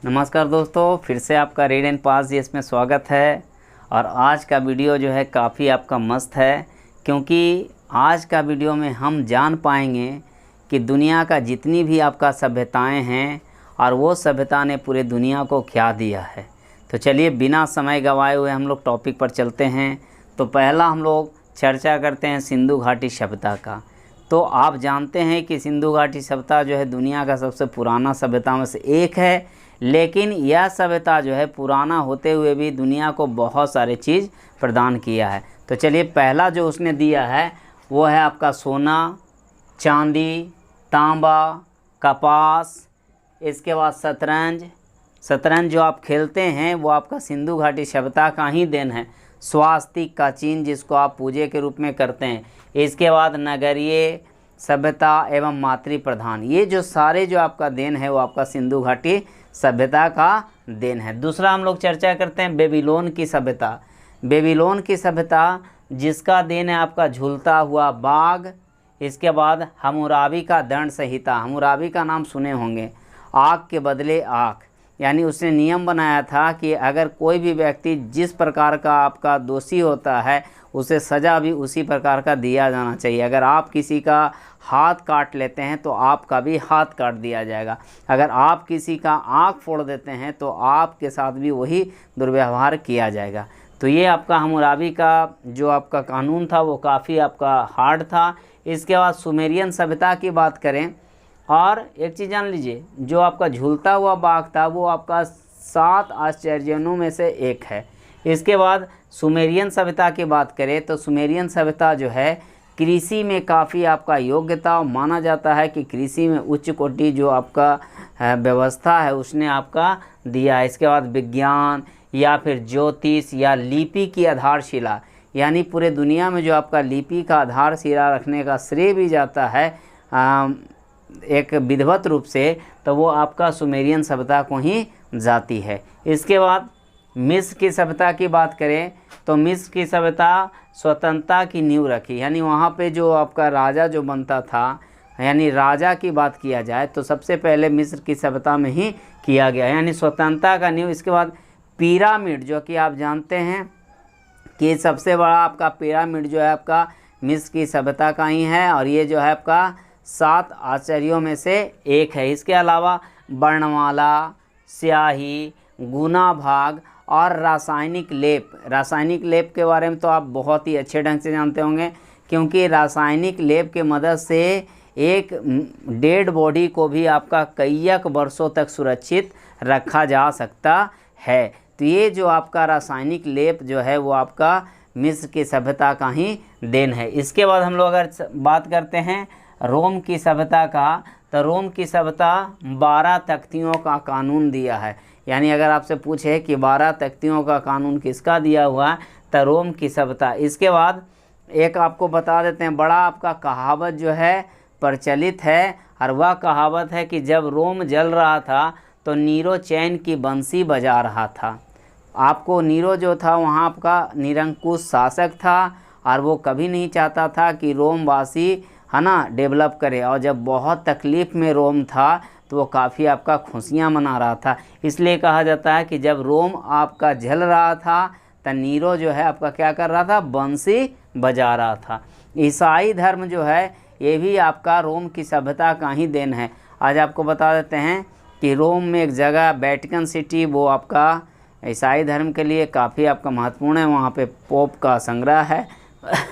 नमस्कार दोस्तों, फिर से आपका रीड एंड पास जीएस में स्वागत है। और आज का वीडियो जो है काफ़ी आपका मस्त है, क्योंकि आज का वीडियो में हम जान पाएंगे कि दुनिया का जितनी भी आपका सभ्यताएं हैं और वो सभ्यता ने पूरे दुनिया को क्या दिया है। तो चलिए बिना समय गंवाए हुए हम लोग टॉपिक पर चलते हैं। तो पहला हम लोग चर्चा करते हैं सिंधु घाटी सभ्यता का। तो आप जानते हैं कि सिंधु घाटी सभ्यता जो है दुनिया का सबसे पुराना सभ्यता में से एक है, लेकिन यह सभ्यता जो है पुराना होते हुए भी दुनिया को बहुत सारे चीज़ प्रदान किया है। तो चलिए पहला जो उसने दिया है वो है आपका सोना, चांदी, तांबा, कपास। इसके बाद शतरंज जो आप खेलते हैं वो आपका सिंधु घाटी सभ्यता का ही देन है। स्वास्तिक का चिन्ह जिसको आप पूजे के रूप में करते हैं। इसके बाद नगरीय सभ्यता एवं मातृ प्रधान, ये जो सारे जो आपका देन है वो आपका सिंधु घाटी सभ्यता का देन है। दूसरा हम लोग चर्चा करते हैं बेबीलोन की सभ्यता। बेबीलोन की सभ्यता जिसका देन है आपका झूलता हुआ बाघ। इसके बाद हम्मुराबी का दंड संहिता, हम्मुराबी का नाम सुने होंगे, आग के बदले आग, यानी उसने नियम बनाया था कि अगर कोई भी व्यक्ति जिस प्रकार का आपका दोषी होता है उसे सज़ा भी उसी प्रकार का दिया जाना चाहिए। अगर आप किसी का हाथ काट लेते हैं तो आपका भी हाथ काट दिया जाएगा। अगर आप किसी का आँख फोड़ देते हैं तो आपके साथ भी वही दुर्व्यवहार किया जाएगा। तो ये आपका हम्मुराबी का जो आपका कानून था वो काफ़ी आपका हार्ड था। इसके बाद सुमेरियन सभ्यता की बात करें, और एक चीज़ जान लीजिए, जो आपका झूलता हुआ बाघ था वो आपका 7 आश्चर्यों में से एक है। इसके बाद सुमेरियन सभ्यता की बात करें तो सुमेरियन सभ्यता जो है कृषि में काफ़ी आपका योग्यता, और माना जाता है कि कृषि में उच्च कोटि जो आपका व्यवस्था है उसने आपका दिया है। इसके बाद विज्ञान या फिर ज्योतिष या लिपि की आधारशिला, यानी पूरे दुनिया में जो आपका लिपि का आधारशिला रखने का श्रेय भी जाता है एक विधिवत रूप से, तो वो आपका सुमेरियन सभ्यता को ही जाती है। इसके बाद मिस्र की सभ्यता की बात करें तो मिस्र की सभ्यता स्वतंत्रता की नींव रखी, यानी वहाँ पे जो आपका राजा जो बनता था, यानी राजा की बात किया जाए तो सबसे पहले मिस्र की सभ्यता में ही किया गया, यानी स्वतंत्रता का नींव। इसके बाद पिरामिड, जो कि आप जानते हैं कि सबसे बड़ा आपका पिरामिड जो है आपका मिस्र की सभ्यता का ही है, और ये जो है आपका 7 आश्चर्यों में से एक है। इसके अलावा वर्णमाला, स्याही, गुना भाग और रासायनिक लेप के बारे में तो आप बहुत ही अच्छे ढंग से जानते होंगे, क्योंकि रासायनिक लेप के मदद से एक डेड बॉडी को भी आपका कईयक वर्षों तक सुरक्षित रखा जा सकता है। तो ये जो आपका रासायनिक लेप जो है वो आपका मिस्र की सभ्यता का ही देन है। इसके बाद हम लोग अगर बात करते हैं रोम की सभ्यता का, तो रोम की सभ्यता 12 तख्तियों का कानून दिया है। यानी अगर आपसे पूछे कि 12 तख्तियों का कानून किसका दिया हुआ है, तो रोम की सभ्यता। इसके बाद एक आपको बता देते हैं, बड़ा आपका कहावत जो है प्रचलित है, और वह कहावत है कि जब रोम जल रहा था तो नीरो चैन की बंसी बजा रहा था। आपको नीरो जो था वहाँ आपका निरंकुश शासक था, और वो कभी नहीं चाहता था कि रोमवासी है ना डेवलप करे, और जब बहुत तकलीफ़ में रोम था तो वो काफ़ी आपका खुशियाँ मना रहा था। इसलिए कहा जाता है कि जब रोम आपका जल रहा था तो नीरो जो है आपका क्या कर रहा था, बंसी बजा रहा था। ईसाई धर्म जो है ये भी आपका रोम की सभ्यता का ही देन है। आज आपको बता देते हैं कि रोम में एक जगह वेटिकन सिटी, वो आपका ईसाई धर्म के लिए काफ़ी आपका महत्वपूर्ण है। वहाँ पे पोप का संग्रह है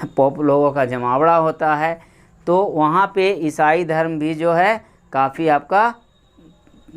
पोप लोगों का जमावड़ा होता है, तो वहाँ पे ईसाई धर्म भी जो है काफ़ी आपका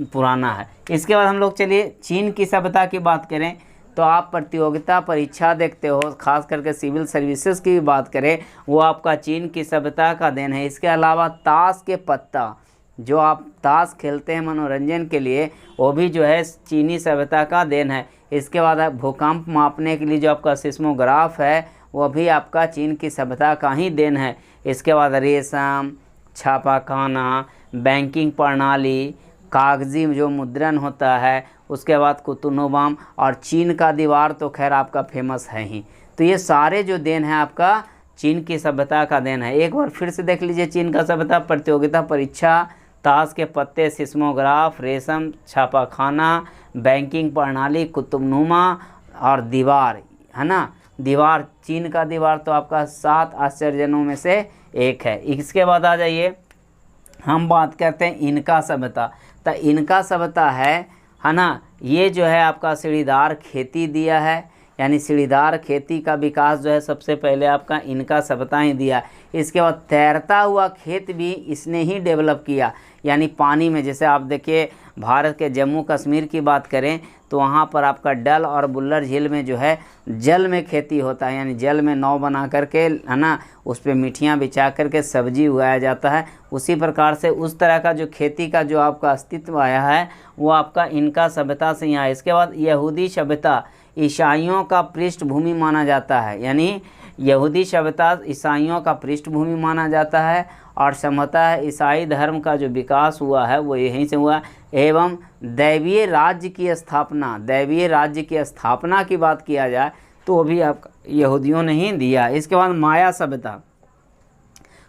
पुराना है। इसके बाद हम लोग चलिए चीन की सभ्यता की बात करें तो आप प्रतियोगिता परीक्षा देखते हो, खास करके सिविल सर्विसेज की भी बात करें, वो आपका चीन की सभ्यता का देन है। इसके अलावा ताश के पत्ता, जो आप ताश खेलते हैं मनोरंजन के लिए, वो भी जो है चीनी सभ्यता का देन है। इसके बाद भूकंप मापने के लिए जो आपका सिस्मोग्राफ है वो भी आपका चीन की सभ्यता का ही देन है। इसके बाद रेशम, छापाखाना, बैंकिंग प्रणाली, कागजी जो मुद्रण होता है, उसके बाद कुतुबुगान, और चीन का दीवार तो खैर आपका फेमस है ही। तो ये सारे जो देन है आपका चीन की सभ्यता का देन है। एक बार फिर से देख लीजिए चीन का सभ्यता, प्रतियोगिता परीक्षा ताश के पत्ते, सिस्मोग्राफ, रेशम, छापाखाना, बैंकिंग प्रणाली, कुतुबनुमा और दीवार, है ना। दीवार, चीन का दीवार तो आपका 7 आश्चर्यजनों में से एक है। इसके बाद आ जाइए, हम बात करते हैं इनका सभ्यता। तो इनका सभ्यता है ना, ये जो है आपका सीढ़ीदार खेती दिया है, यानी सीढ़ीदार खेती का विकास जो है सबसे पहले आपका इनका सभ्यता ही दिया। इसके बाद तैरता हुआ खेत भी इसने ही डेवलप किया, यानी पानी में, जैसे आप देखिए भारत के जम्मू कश्मीर की बात करें तो वहाँ पर आपका डल और बुल्लर झील में जो है जल में खेती होता है, यानी जल में नाव बना करके, है ना, उस पर मिट्टियाँ बिछा करके सब्जी उगाया जाता है। उसी प्रकार से उस तरह का जो खेती का जो आपका अस्तित्व आया है वो आपका इनका सभ्यता से ही आया। इसके बाद यहूदी सभ्यता ईसाइयों का पृष्ठभूमि माना जाता है, यानी यहूदी सभ्यता ईसाइयों का पृष्ठभूमि माना जाता है और संभवतः है ईसाई धर्म का जो विकास हुआ है वो यहीं से हुआ। एवं दैवीय राज्य की स्थापना, दैवीय राज्य की स्थापना की बात किया जाए तो वो भी आप यहूदियों ने ही दिया। इसके बाद माया सभ्यता,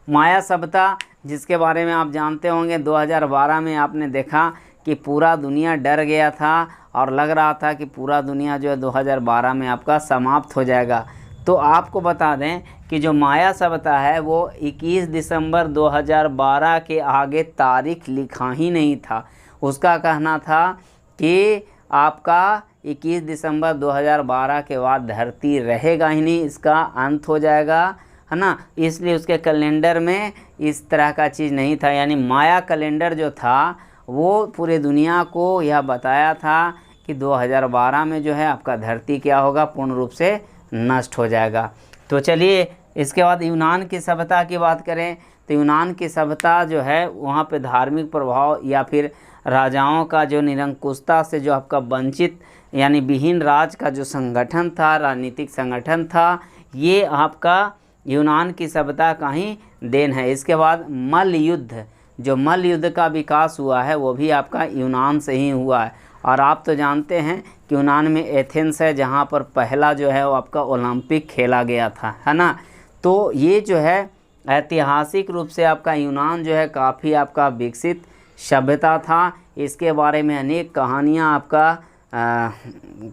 माया सभ्यता जिसके बारे में आप जानते होंगे 2012 में आपने देखा कि पूरा दुनिया डर गया था और लग रहा था कि पूरा दुनिया जो है 2012 में आपका समाप्त हो जाएगा। तो आपको बता दें कि जो माया सभ्यता है वो 21 दिसंबर 2012 के आगे तारीख लिखा ही नहीं था। उसका कहना था कि आपका 21 दिसंबर 2012 के बाद धरती रहेगा ही नहीं, इसका अंत हो जाएगा, है ना। इसलिए उसके कैलेंडर में इस तरह का चीज़ नहीं था, यानी माया कैलेंडर जो था वो पूरे दुनिया को यह बताया था कि 2012 में जो है आपका धरती क्या होगा, पूर्ण रूप से नष्ट हो जाएगा। तो चलिए इसके बाद यूनान की सभ्यता की बात करें तो यूनान की सभ्यता जो है वहाँ पे धार्मिक प्रभाव या फिर राजाओं का जो निरंकुशता से जो आपका वंचित यानी विहीन राज का जो संगठन था, राजनीतिक संगठन था, ये आपका यूनान की सभ्यता का ही देन है। इसके बाद मल्ल युद्ध, जो मल्ल युद्ध का विकास हुआ है वो भी आपका यूनान से ही हुआ है। और आप तो जानते हैं कि यूनान में एथेंस है जहाँ पर पहला जो है वो आपका ओलंपिक खेला गया था, है ना। तो ये जो है ऐतिहासिक रूप से आपका यूनान जो है काफ़ी आपका विकसित सभ्यता था। इसके बारे में अनेक कहानियाँ आपका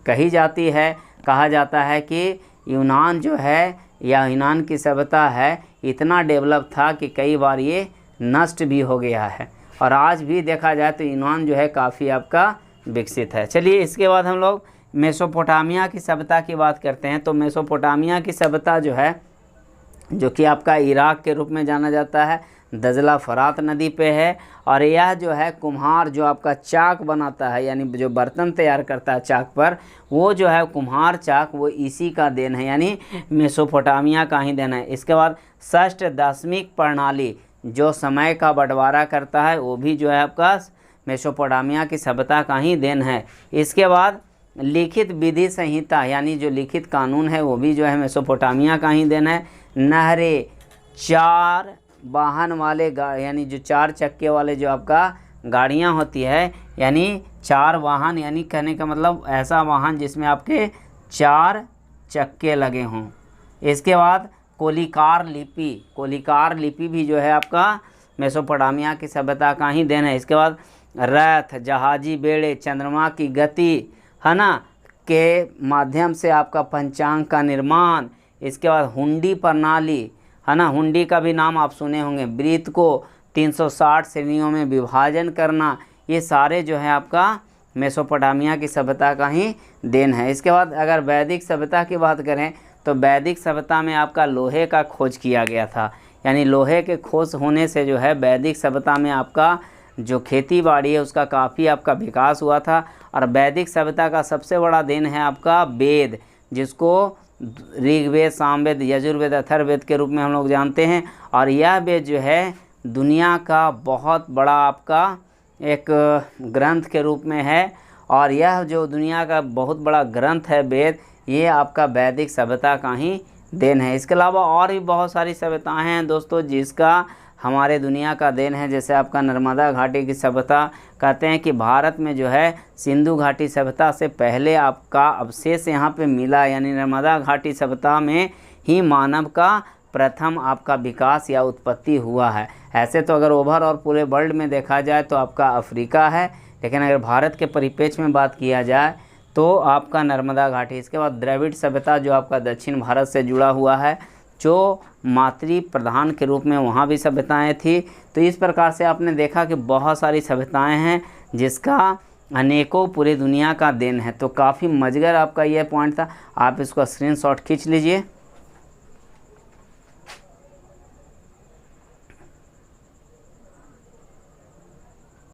कही जाती है। कहा जाता है कि यूनान जो है या यूनान की सभ्यता है इतना डेवलप था कि कई बार ये नष्ट भी हो गया है, और आज भी देखा जाए तो यूनान जो है काफ़ी आपका विकसित है। चलिए इसके बाद हम लोग मेसोपोटामिया की सभ्यता की बात करते हैं। तो मेसोपोटामिया की सभ्यता जो है, जो कि आपका इराक के रूप में जाना जाता है, दजला फरात नदी पे है, और यह जो है कुम्हार जो आपका चाक बनाता है, यानी जो बर्तन तैयार करता है चाक पर, वो जो है कुम्हार चाक वो इसी का देन है, यानी मेसोपोटामिया का ही देन है। इसके बाद षष्ठ दशमिक प्रणाली जो समय का बंटवारा करता है वो भी जो है आपका मेसोपोटामिया की सभ्यता का ही देन है। इसके बाद लिखित विधि संहिता यानी जो लिखित कानून है वो भी जो है मेसोपोटामिया का ही देन है। नहरें, 4 वाहन वाले यानी जो 4 चक्के वाले जो आपका गाड़ियां होती है, यानी 4 वाहन, यानी कहने का मतलब ऐसा वाहन जिसमें आपके 4 चक्के लगे हों। इसके बाद कोलिकार लिपि, कोलिकार लिपि भी जो है आपका मेसोपोटामिया की सभ्यता का ही देन है। इसके बाद रथ, जहाजी बेड़े, चंद्रमा की गति, है ना, के माध्यम से आपका पंचांग का निर्माण। इसके बाद हुंडी प्रणाली, है ना, हुंडी का भी नाम आप सुने होंगे। वृत्त को 360 श्रेणियों में विभाजन करना, ये सारे जो है आपका मेसोपोटामिया की सभ्यता का ही देन है। इसके बाद अगर वैदिक सभ्यता की बात करें तो वैदिक सभ्यता में आपका लोहे का खोज किया गया था, यानी लोहे के खोज होने से जो है वैदिक सभ्यता में आपका जो खेती बाड़ी है उसका काफ़ी आपका विकास हुआ था। और वैदिक सभ्यता का सबसे बड़ा देन है आपका वेद, जिसको ऋग्वेद, सामवेद, यजुर्वेद, अथर्ववेद के रूप में हम लोग जानते हैं। और यह वेद जो है दुनिया का बहुत बड़ा आपका एक ग्रंथ के रूप में है, और यह जो दुनिया का बहुत बड़ा ग्रंथ है वेद, ये आपका वैदिक सभ्यता का ही देन है। इसके अलावा और भी बहुत सारी सभ्यताएं हैं दोस्तों जिसका हमारे दुनिया का देन है। जैसे आपका नर्मदा घाटी की सभ्यता, कहते हैं कि भारत में जो है सिंधु घाटी सभ्यता से पहले आपका अवशेष यहाँ पे मिला, यानी नर्मदा घाटी सभ्यता में ही मानव का प्रथम आपका विकास या उत्पत्ति हुआ है। ऐसे तो अगर ओवर और पूरे वर्ल्ड में देखा जाए तो आपका अफ्रीका है, लेकिन अगर भारत के परिप्रेक्ष्य में बात किया जाए तो आपका नर्मदा घाटी। इसके बाद द्रविड़ सभ्यता जो आपका दक्षिण भारत से जुड़ा हुआ है, जो मातृ प्रधान के रूप में वहाँ भी सभ्यताएं थी। तो इस प्रकार से आपने देखा कि बहुत सारी सभ्यताएं हैं जिसका अनेकों पूरी दुनिया का देन है। तो काफ़ी मज़ेदार आपका यह पॉइंट था, आप इसको स्क्रीनशॉट खींच लीजिए।